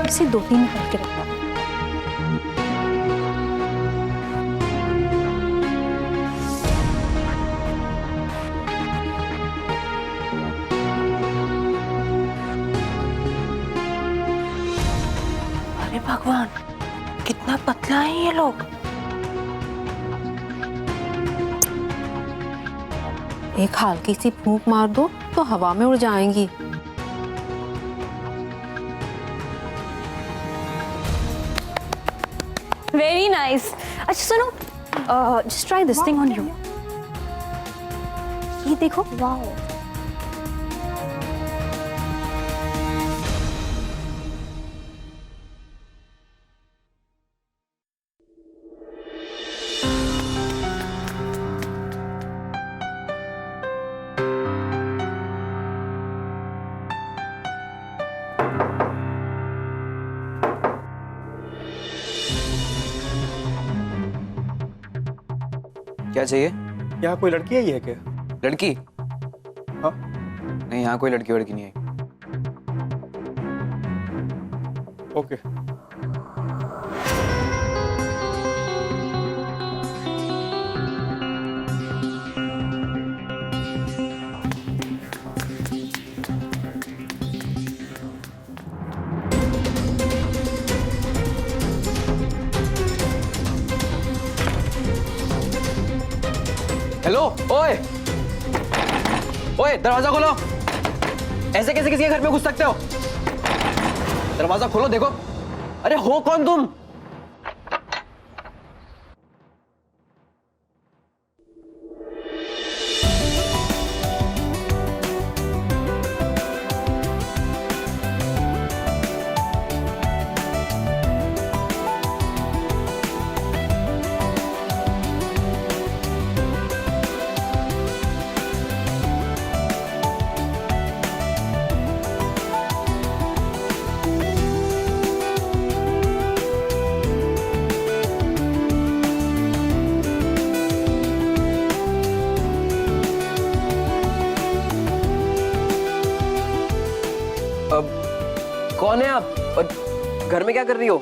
इसे 2-3 करके रखना। अरे भगवान, कितना पतला है ये लोग। एक हल्की सी फूंक मार दो तो हवा में उड़ जाएंगी। Very nice. अच्छा सुनो, just try this thing on you. ये देखो, वाओ। क्या चाहिए? यहाँ कोई लड़की आई है क्या? लड़की? हाँ? नहीं, यहाँ कोई लड़की वड़की नहीं आई। ओके। हेलो, ओए ओए, दरवाजा खोलो। ऐसे कैसे किसी के घर में घुस सकते हो? दरवाजा खोलो, देखो। अरे हो कौन तुम? कौन है आप और घर में क्या कर रही हो?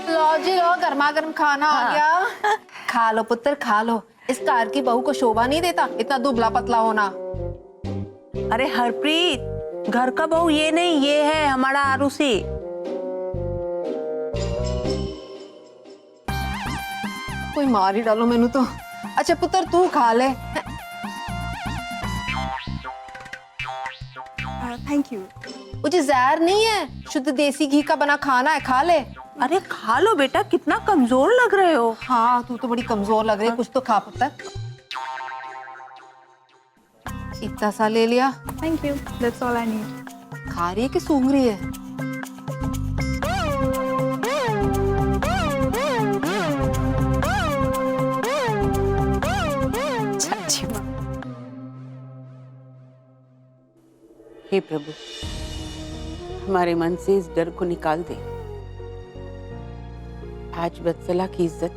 लो जी लो, गर्मा गर्म खाना आ गया। खा लो पुत्र, खा लो। इस कार की बहू को शोभा नहीं देता इतना दुबला पतला होना। अरे हरप्रीत, घर का बहू ये नहीं, ये है हमारा आरुषि। कोई मार ही डालो मैनू तो। अच्छा पुत्र तू खा ले। Thank you. मुझे जहर नहीं है, शुद्ध देसी घी का बना खाना है, खा ले। अरे खा लो बेटा, कितना कमजोर लग रहे हो। हाँ तू तो बड़ी कमजोर लग रही है, कुछ तो खा पुत्र। इतना सा ले लिया। Thank you, that's all I need. खा रही है कि सूंघ रही है? चाची माँ। हे प्रभु, हमारे मन से इस डर को निकाल दे। आज वत्सला की इज्जत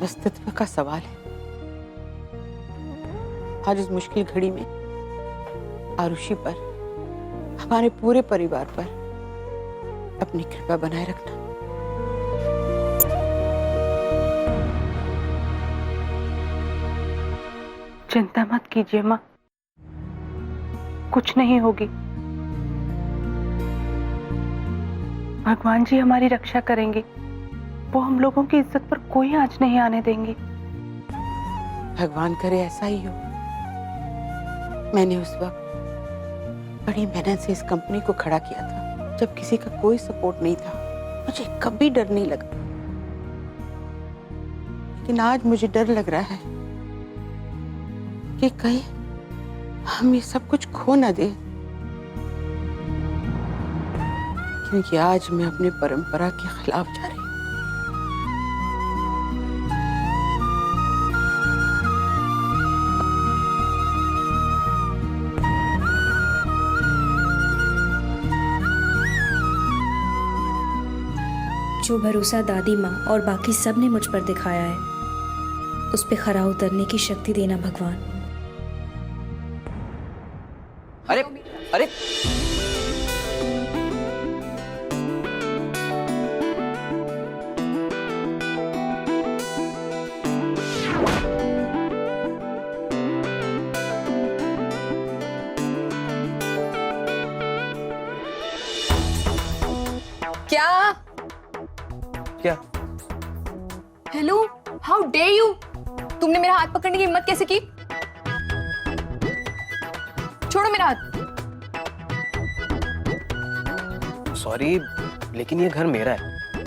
अस्तित्व का सवाल है। आज इस मुश्किल घड़ी में आरुषि पर, हमारे पूरे परिवार पर अपनी कृपा बनाए रखना। चिंता मत कीजिए माँ, कुछ नहीं होगी। भगवान जी हमारी रक्षा करेंगे। वो हम लोगों की इज्जत पर कोई आंच नहीं आने देंगे। भगवान करे ऐसा ही हो। मैंने उस वक्त बड़ी मेहनत से इस कंपनी को खड़ा किया था, जब किसी का कोई सपोर्ट नहीं था। मुझे कभी डर नहीं लगा, लेकिन आज मुझे डर लग रहा है कि कहीं हम ये सब कुछ खो ना दे, क्योंकि आज मैं अपनी परंपरा के खिलाफ जा रही हूँ। जो भरोसा दादी माँ और बाकी सब ने मुझ पर दिखाया है, उस पे खरा उतरने की शक्ति देना भगवान। अरे अरे क्या? क्या? Hello, how dare you? तुमने मेरा हाथ पकड़ने की हिम्मत कैसे की? छोड़ो मेरा हाथ। सॉरी, लेकिन ये घर मेरा है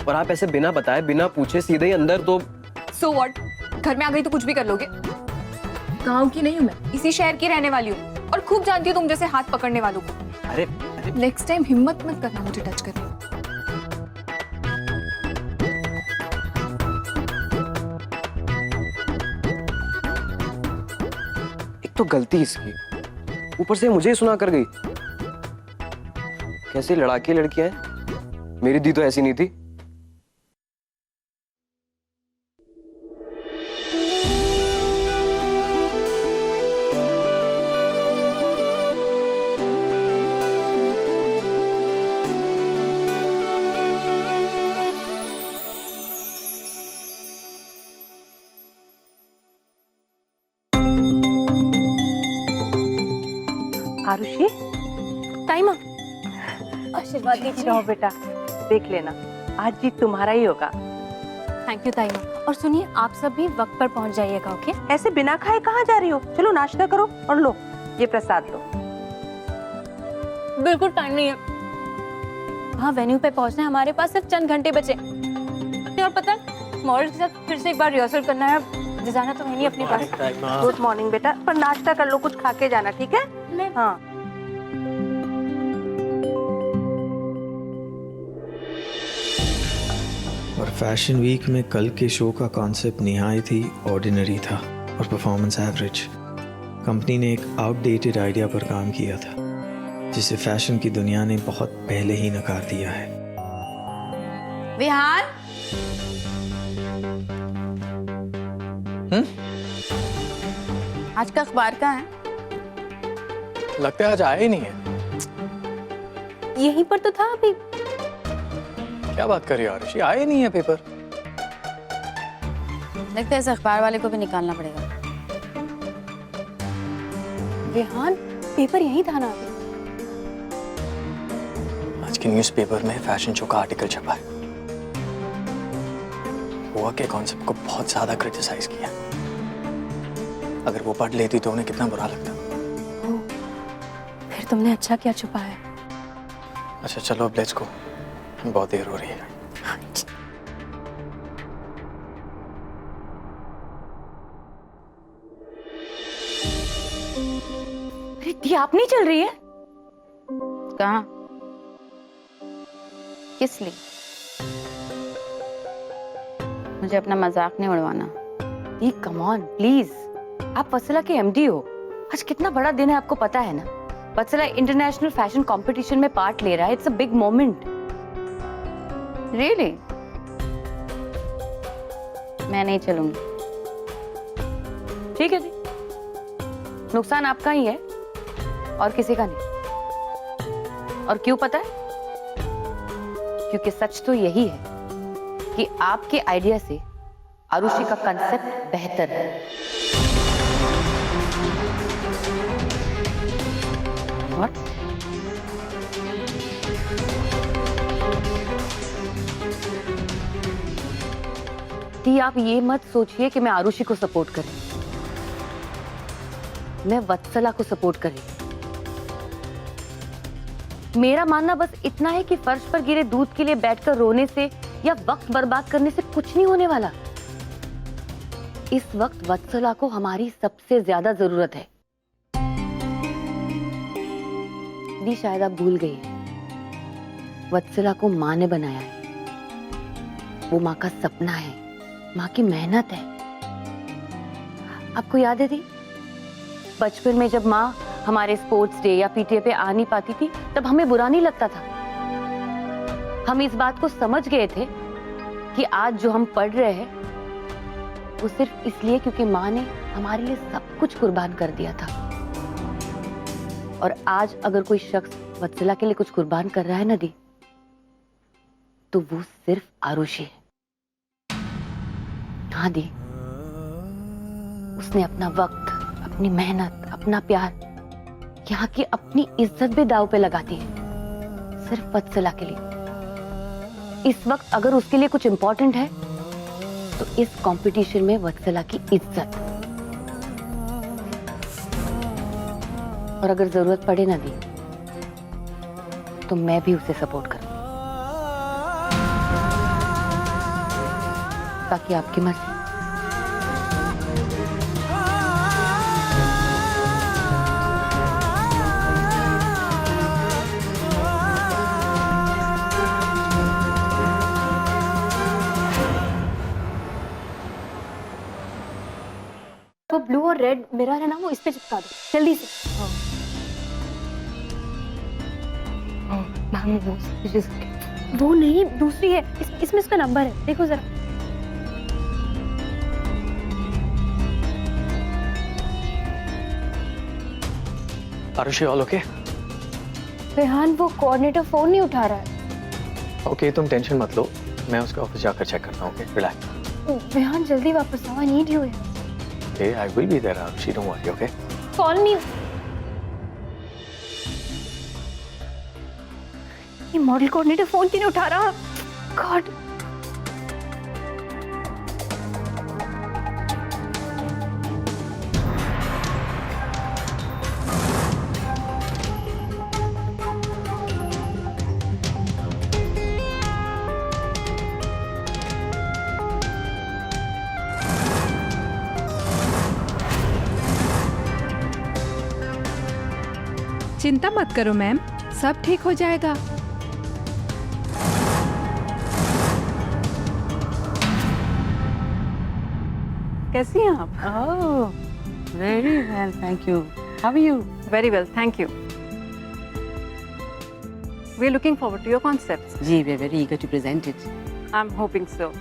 और आप ऐसे बिना बताए बिना पूछे सीधे ही अंदर तो। So what? घर में आ गई तो कुछ भी कर लोगे? गांव की नहीं हूँ मैं, इसी शहर की रहने वाली हूँ और खूब जानती हूँ तुम जैसे हाथ पकड़ने वालों को। अरे नेक्स्ट टाइम हिम्मत मत करना मुझे टच करने। एक तो गलती इसकी, ऊपर से मुझे ही सुना कर गई। कैसी लड़ाकी लड़कियां हैं, मेरी दी तो ऐसी नहीं थी। आरुषि, टाइम आशीर्वाद दीजिए। रहो बेटा, देख लेना आज जीत तुम्हारा ही होगा। थैंक यू ताई माँ। और सुनिए, आप सब भी वक्त पर पहुंच जाइएगा, ओके? ऐसे बिना खाए कहाँ जा रही हो? चलो नाश्ता करो और लो ये प्रसाद लो। बिल्कुल टाइम नहीं है, वहाँ वेन्यू पे पहुंचना है, हमारे पास सिर्फ चंद घंटे बचे। और पता है, मॉडल के साथ फिर से एक बार रिहर्सल करना है, डिजाइनर तो है नहीं अपने पास। गुड मॉर्निंग बेटा, पर नाश्ता कर लो, कुछ खा के जाना, ठीक है? हाँ। और फैशन वीक में कल के शो का कॉन्सेप्ट निहायत ही ऑर्डिनरी था और परफॉर्मेंस एवरेज। कंपनी ने एक आउटडेटेड आइडिया पर काम किया था जिसे फैशन की दुनिया ने बहुत पहले ही नकार दिया है। विहान, आज का अखबार कहाँ है? लगता है आज आया ही नहीं है। यहीं पर तो था अभी। क्या बात कर रही है आरुषि, आया ही नहीं है पेपर। लगता है इस अखबार वाले को भी निकालना पड़ेगा। विहान, पेपर यहीं था ना अभी। आज के न्यूज़पेपर में फैशन शो का आर्टिकल छपा है। गोवा के कॉन्सेप्ट को बहुत ज्यादा क्रिटिसाइज किया। अगर वो पढ़ लेती तो उन्हें कितना बुरा लगता। फिर तुमने अच्छा क्या छुपाया? अच्छा चलो अब लेट्स गो, बहुत देर हो रही है। अरे दी, आप नहीं चल रही है? कहाँ? किस लिए? मुझे अपना मजाक नहीं उड़वाना। दी कम ऑन प्लीज, आप वत्सला के एमडी हो। आज कितना बड़ा दिन है आपको पता है ना? वत्सला इंटरनेशनल फैशन कंपटीशन में पार्ट ले रहा है। It's a big moment. Really? मैं नहीं चलूंगी। ठीक है जी, नुकसान आपका ही है और किसी का नहीं। और क्यों पता है? क्योंकि सच तो यही है कि आपके आइडिया से आरुषि का कंसेप्ट बेहतर है। What? दी, आप ये मत सोचिए कि मैं आरुषि को सपोर्ट कर रही हूं। मैं वत्सला को सपोर्ट कर रही हूं। मेरा मानना बस इतना है कि फर्श पर गिरे दूध के लिए बैठकर रोने से या वक्त बर्बाद करने से कुछ नहीं होने वाला। इस वक्त वत्सला को हमारी सबसे ज्यादा जरूरत है। दी, शायद आप भूल गई हैं, वत्सला को माँ ने बनाया है। वो माँ का सपना है, माँ की मेहनत है। आपको याद है दी, बचपन में जब माँ हमारे स्पोर्ट्स डे या पीटीए पे आ नहीं पाती थी तब हमें बुरा नहीं लगता था। हम इस बात को समझ गए थे कि आज जो हम पढ़ रहे हैं वो सिर्फ इसलिए क्योंकि माँ ने हमारे लिए सब कुछ कुर्बान कर दिया था। और आज अगर कोई शख्स वत्सला के लिए कुछ कुर्बान कर रहा है ना दी, तो वो सिर्फ आरुषि है। हाँ दी, उसने अपना वक्त, अपनी मेहनत, अपना प्यार, यहाँ की अपनी इज्जत भी दांव पे लगाती है सिर्फ वत्सला के लिए। इस वक्त अगर उसके लिए कुछ इंपॉर्टेंट है तो इस कंपटीशन में वत्सला की इज्जत, और अगर जरूरत पड़े ना दी तो मैं भी उसे सपोर्ट करूं। बाकी आपकी मर्जी। तो ब्लू और रेड मिरर है ना, वो इस पे चिपका दो जल्दी से। वो नहीं, दूसरी है, इसमें इसका नंबर है, देखो जरा। Arushi all okay? रेहान, वो कोऑर्डिनेटर फोन नहीं उठा रहा है। ओके तुम टेंशन मत लो, मैं उसके ऑफिस जाकर चेक करता हूँ। Okay relax. रेहान जल्दी वापस आओ, I need you. Okay, I will be there, Arushi. Don't worry, okay? Call नहीं, ये मॉडल कोऑर्डिनेटर फोन क्यों नहीं उठा रहा? गॉड। चिंता मत करो मैम, सब ठीक हो जाएगा। कैसी हैं आप? Oh very well, thank you. How are you? Very well, thank you. We're looking forward to your concepts. जी, we are very eager to present it. I'm hoping so.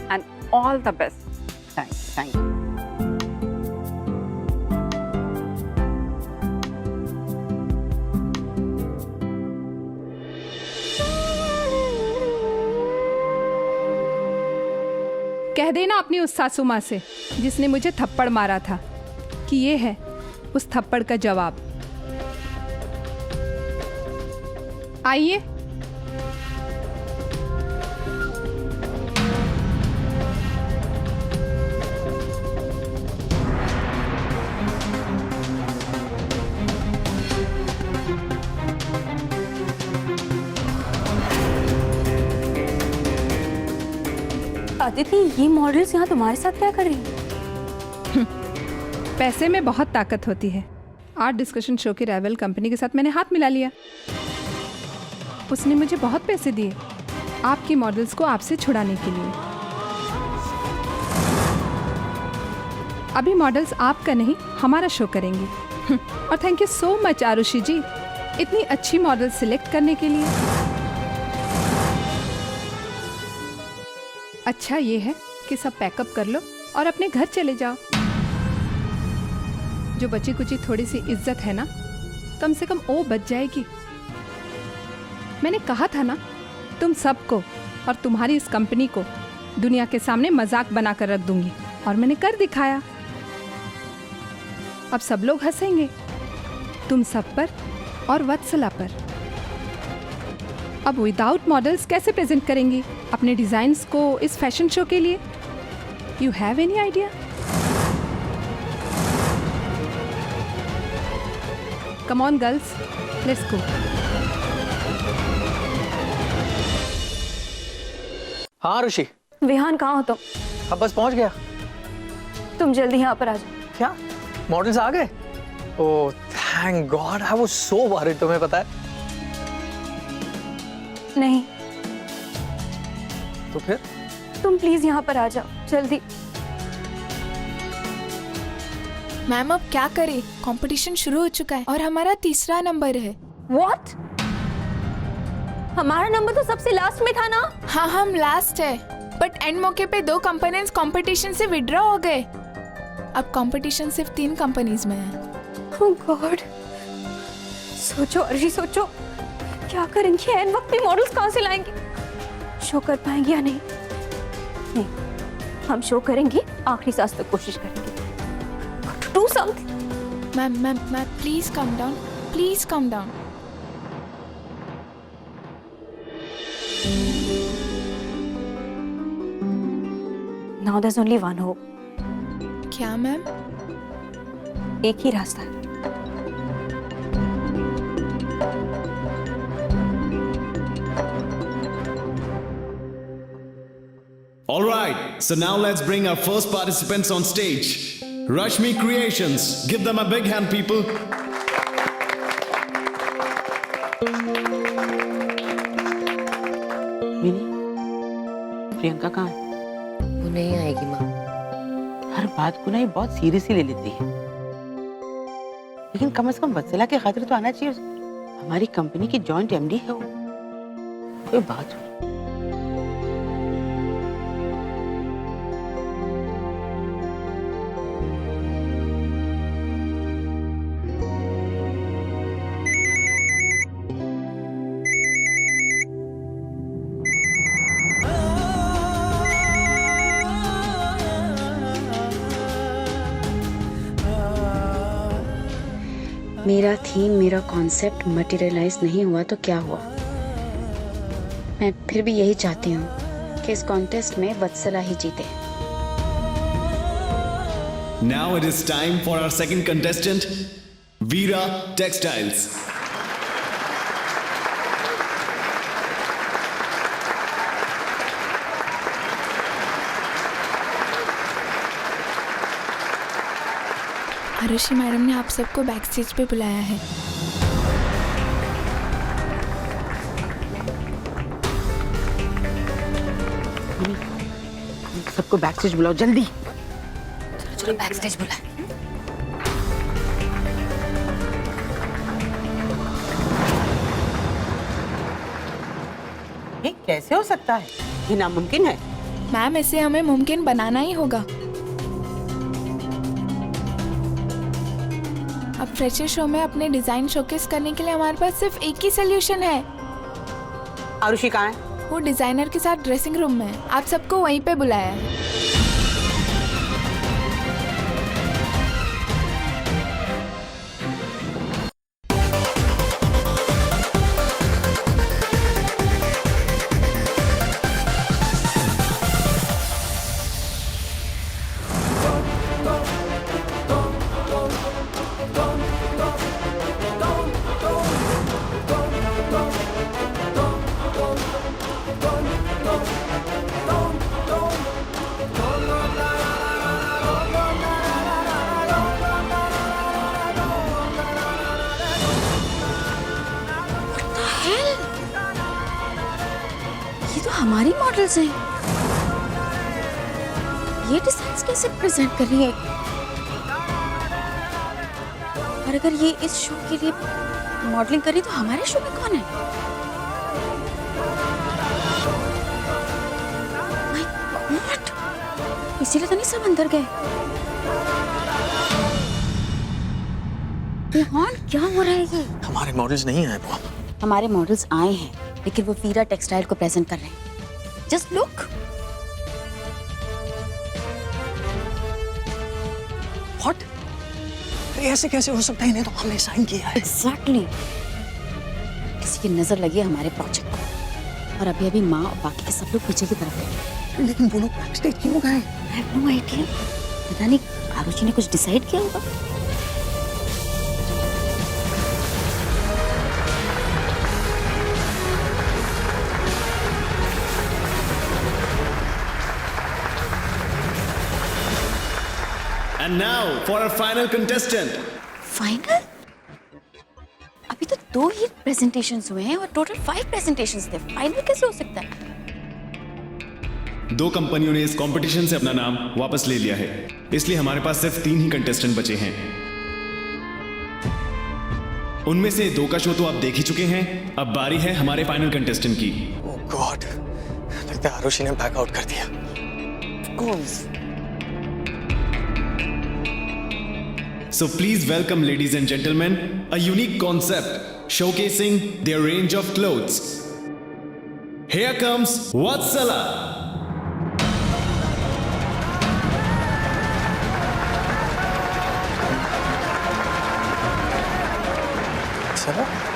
And all the best. Thank you. कह देना अपनी उस सासू माँ से जिसने मुझे थप्पड़ मारा था कि ये है उस थप्पड़ का जवाब। आइए। अदिति, ये मॉडल्स यहाँ तुम्हारे साथ क्या कर रही हैं? पैसे में बहुत ताकत होती है। आर्ट डिस्कशन शो की राइवल कंपनी के साथ मैंने हाथ मिला लिया। उसने मुझे बहुत पैसे दिए आपकी मॉडल्स को आपसे छुड़ाने के लिए। अभी मॉडल्स आपका नहीं, हमारा शो करेंगी। और thank you so much Aarushi ji, इतनी अच्छी मॉडल सिलेक्ट करने के लिए। अच्छा ये है कि सब पैकअप कर लो और अपने घर चले जाओ। जो बची कुची थोड़ी सी इज्जत है ना, कम से कम वो बच जाएगी। मैंने कहा था ना, तुम सबको और तुम्हारी इस कंपनी को दुनिया के सामने मजाक बनाकर रख दूंगी, और मैंने कर दिखाया। अब सब लोग हंसेंगे तुम सब पर और वत्सला पर। अब विदाउट मॉडल्स कैसे प्रेजेंट करेंगी अपने डिजाइन्स को इस फैशन शो के लिए? You have any idea? Come on girls, let's go. हाँ आरुषि। विहान, कहाँ हो तुम? अब बस पहुंच गया। तुम जल्दी यहाँ पर आ जाओ। क्या मॉडल्स आ गए? Oh thank God, I was so worried. तुम्हें पता है? नहीं। तो फिर? तुम प्लीज यहाँ पर आ जाओ जल्दी। मैम अब क्या करें, कंपटीशन शुरू हो चुका है और हमारा तीसरा नंबर है। What? हमारा नंबर तो सबसे लास्ट में था ना? हाँ हम लास्ट है, बट एंड मौके पे 2 कंपनीज कंपटीशन से विड्रॉ हो गए। अब कंपटीशन सिर्फ 3 कंपनीज में है। Oh God. सोचो अर्शी, सोचो क्या करेंगे? एन वक्त पे मॉडल्स कहाँ से लाएंगे? शो कर पाएंगे या नहीं? नहीं, हम शो करेंगे, आखिरी सांस तक कोशिश करेंगे। Do something. Ma'am please come down, please come down. Now there is only one hope. क्या मैम? एक ही रास्ता है। All right, so now let's bring our first participants on stage. Rashmi Creations. Give them a big hand, people. Mini, Priyanka कहाँ है? वो नहीं आएगी माँ। हर बात को ना ये बहुत सीरियसली ले लेती है, लेकिन कम से कम वत्सला के खातिर तो आना चाहिए। हमारी कंपनी की जॉइंट एमडी है वो, कोई बात हो। मेरा थीम, मेरा कॉन्सेप्ट मटेरियलाइज नहीं हुआ तो क्या हुआ? मैं फिर भी यही चाहती हूँ कि इस कॉन्टेस्ट में वत्सला ही जीते। Now it is time for our second contestant, Veera Textiles. Arushi madam ने आप सबको बैक स्टेज पे बुलाया है। सबको बैक स्टेज बुलाओ जल्दी। चलो बैक स्टेज बुलाएं। ये कैसे हो सकता है? ये नामुमकिन है। मैम इसे हमें मुमकिन बनाना ही होगा। अब फ्रेशर शो में अपने डिजाइन शोकेस करने के लिए हमारे पास सिर्फ एक ही सोल्यूशन है। आरुषि कहाँ है? वो डिजाइनर के साथ ड्रेसिंग रूम में है। आप सबको वहीं पे बुलाया है। ये तो हमारी मॉडल्स हैं। ये डिजाइन्स कैसे प्रेजेंट कर रही है? और अगर ये इस शो के लिए मॉडलिंग कर रही तो हमारे शो में कौन है? माय गॉड, इसीलिए तो नहीं सब अंदर गए। रोहन क्या हो रहा है ये? हमारे मॉडल्स नहीं आए वो। हमारे मॉडल्स आए हैं, लेकिन वो वीरा टेक्सटाइल को प्रेजेंट कर रहे हैं। Just look. व्हाट? ऐसे कैसे हो सकता है? इन्हें तो हमने साइन किया है। एग्जैक्टली। किसी की नजर लगी है हमारे प्रोजेक्ट को, और अभी अभी माँ और बाकी के सब लोग पीछे की तरफ गए। लेकिन वो लोग बैकस्टेज क्यों गए? I have no idea। पता नहीं आरुषि ने कुछ डिसाइड किया होगा। And now for our final contestant. Final? अभी तो 2 ही प्रेजेंटेशंस हुए हैं और टोटल 5 प्रेजेंटेशंस थे। फाइनल कैसे हो सकता है? 2 कंपनियों ने इस कंपटीशन से अपना नाम वापस ले लिया है, इसलिए हमारे पास सिर्फ 3 ही कंटेस्टेंट बचे हैं। उनमें से 2 का शो तो आप देख ही चुके हैं। अब बारी है हमारे फाइनल कंटेस्टेंट की। ओह गॉड, लगता है आरुषि ने बैकआउट कर दिया। Of course. So please welcome, ladies and gentlemen, a unique concept showcasing their range of clothes. Here comes Vatsala. चलो